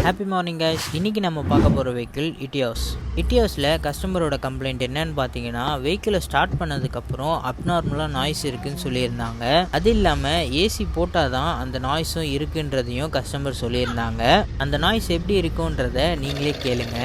Happy morning guys. இன்றைக்கி நம்ம பார்க்க போகிற வெஹிக்கிள் இட்டியோஸில் கஸ்டமரோட கம்ப்ளைண்ட் என்னன்னு பார்த்தீங்கன்னா, வெஹிக்கிளை ஸ்டார்ட் பண்ணதுக்கப்புறம் அப்நார்மலாக நாய்ஸ் இருக்குதுன்னு சொல்லியிருந்தாங்க. அது இல்லாமல் ஏசி போட்டால் தான் அந்த நாய்ஸும் இருக்குன்றதையும் கஸ்டமர் சொல்லியிருந்தாங்க. அந்த நாய்ஸ் எப்படி இருக்குன்றத நீங்களே கேளுங்க.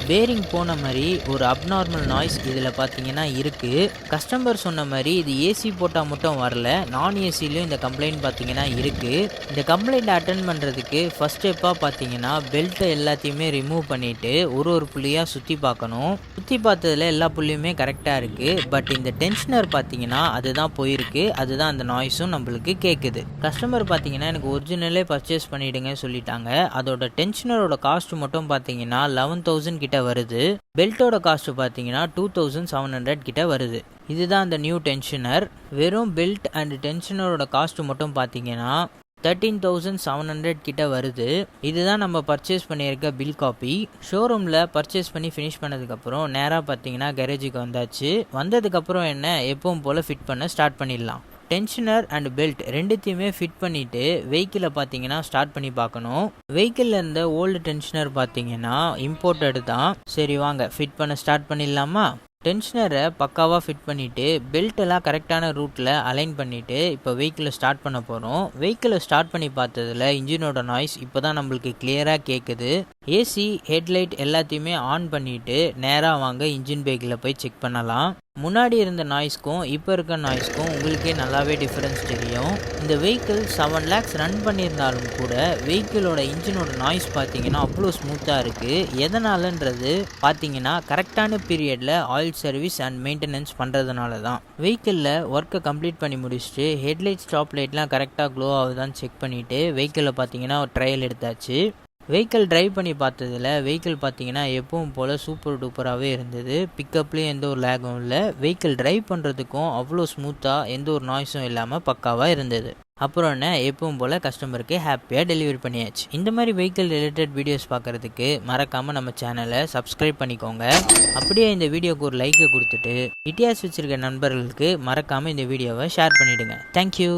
பேரிங் போன மாதிரி ஒரு அப்நார்மல் நாய்ஸ் இதில் பார்த்தீங்கன்னா இருக்குது. கஸ்டமர் சொன்ன மாதிரி இது ஏசி போட்டால் மட்டும் வரல, நான் ஏசிலையும் இந்த கம்ப்ளைண்ட் பார்த்தீங்கன்னா இருக்குது. இந்த கம்ப்ளைண்ட் அட்டன் பண்ணுறதுக்கு ஃபஸ்ட் ஸ்டெப்பாக பார்த்தீங்கன்னா பெல்ட்டை எல்லாத்தையுமே ரிமூவ் பண்ணிவிட்டு ஒரு புள்ளியாக சுற்றி பார்க்கணும். சுற்றி பார்த்ததில் எல்லா புள்ளியுமே கரெக்டாக இருக்குது. பட் இந்த டென்ஷனர் பார்த்தீங்கன்னா அதுதான் போயிருக்கு. அதுதான் அந்த நாய்ஸும் நம்மளுக்கு கேட்குது. கஸ்டமர் பார்த்தீங்கன்னா எனக்கு ஒரிஜினலே பர்ச்சேஸ் பண்ணிவிடுங்க சொல்லிட்டாங்க. அதோட டென்ஷனரோட காஸ்ட் மட்டும் பார்த்தீங்கன்னா 11,000 கிட்ட வருது. பெல்ட்டோட காஸ்ட் பார்த்தீங்கன்னா 2,700 கிட்ட வருது. இதுதான் அந்த நியூ டென்ஷனர். வெறும் பெல்ட் அண்ட் டென்ஷனரோட காஸ்ட் மட்டும் பார்த்தீங்கன்னா 13,700 கிட்ட வருது. இதுதான் நம்ம பர்ச்சேஸ் பண்ணியிருக்க பில் காப்பி. ஷோரூமில் பர்ச்சேஸ் பண்ணி ஃபினிஷ் பண்ணதுக்கப்புறம் நேராக பார்த்தீங்கன்னா கேரேஜுக்கு வந்தாச்சு. வந்ததுக்கப்புறம் என்ன எப்பவும் போல் ஃபிட் பண்ண ஸ்டார்ட் பண்ணிடலாம். டென்ஷனர் அண்ட் பெல்ட் ரெண்டுத்தையுமே ஃபிட் பண்ணிவிட்டு வெஹிக்கிளை பார்த்தீங்கன்னா ஸ்டார்ட் பண்ணி பார்க்கணும். வெஹிக்கிளில் இருந்த ஓல்டு டென்ஷனர் பார்த்தீங்கன்னா இம்போர்ட்டடு தான். சரி வாங்க ஃபிட் பண்ண ஸ்டார்ட் பண்ணிடலாமா? டென்ஷனரை பக்காவாக ஃபிட் பண்ணிவிட்டு பெல்ட்டெல்லாம் கரெக்டான ரூட்டில் அலைன் பண்ணிவிட்டு இப்போ வெஹிக்கிளை ஸ்டார்ட் பண்ண போகிறோம். வெஹிக்கிளை ஸ்டார்ட் பண்ணி பார்த்ததில் இன்ஜினோட நாய்ஸ் இப்போ தான் நம்மளுக்கு கிளியராக கேட்குது. ஏசி ஹெட்லைட் எல்லாத்தையுமே ஆன் பண்ணிவிட்டு நேராக வாங்க இன்ஜின் பேக்கில் போய் செக் பண்ணலாம். முன்னாடி இருந்த நாய்ஸ்க்கும் இப்போ இருக்க நாய்ஸ்க்கும் உங்களுக்கே நல்லாவே டிஃப்ரென்ஸ் தெரியும். இந்த வெஹிக்கிள் 7 lakhs ரன் பண்ணியிருந்தாலும் கூட வெஹிக்கிளோட இன்ஜினோட நாய்ஸ் பார்த்தீங்கன்னா அவ்வளோ ஸ்மூத்தாக இருக்குது. எதனாலன்றது பார்த்தீங்கன்னா கரெக்டான பீரியடில் ஆயில் சர்வீஸ் அண்ட் மெயின்டெனன்ஸ் பண்ணுறதுனால தான். வெஹிக்கிளில் ஒர்க்கை கம்ப்ளீட் பண்ணி முடிச்சுட்டு ஹெட்லைட் ஸ்டாப் லைட்லாம் கரெக்டாக க்ளோ ஆகுதான்னு செக் பண்ணிவிட்டு வெஹிக்கிளில் பார்த்தீங்கன்னா ஒரு ட்ரையல் எடுத்தாச்சு. வெஹிக்கிள் ட்ரைவ் பண்ணி பார்த்ததில் வெஹிக்கிள் பார்த்தீங்கன்னா எப்பவும் போல் சூப்பர் டூப்பராகவே இருந்தது. பிக்கப்லேயும் எந்த ஒரு லேகும் இல்லை. வெஹிக்கிள் ட்ரைவ் பண்ணுறதுக்கும் அவ்வளோ ஸ்மூத்தாக எந்த ஒரு நாய்ஸும் இல்லாமல் பக்காவாக இருந்தது. அப்புறம் என்ன எப்பவும் போல் கஸ்டமருக்கு ஹாப்பியாக டெலிவரி பண்ணியாச்சு. இந்த மாதிரி வெஹிக்கிள் ரிலேட்டட் வீடியோஸ் பார்க்குறதுக்கு மறக்காமல் நம்ம சேனலை சப்ஸ்கிரைப் பண்ணிக்கோங்க. அப்படியே இந்த வீடியோக்கு ஒரு லைக்கை கொடுத்துட்டு இட்டியாஸ் வச்சுருக்க நண்பர்களுக்கு மறக்காமல் இந்த வீடியோவை ஷேர் பண்ணிவிடுங்க. தேங்க்யூ.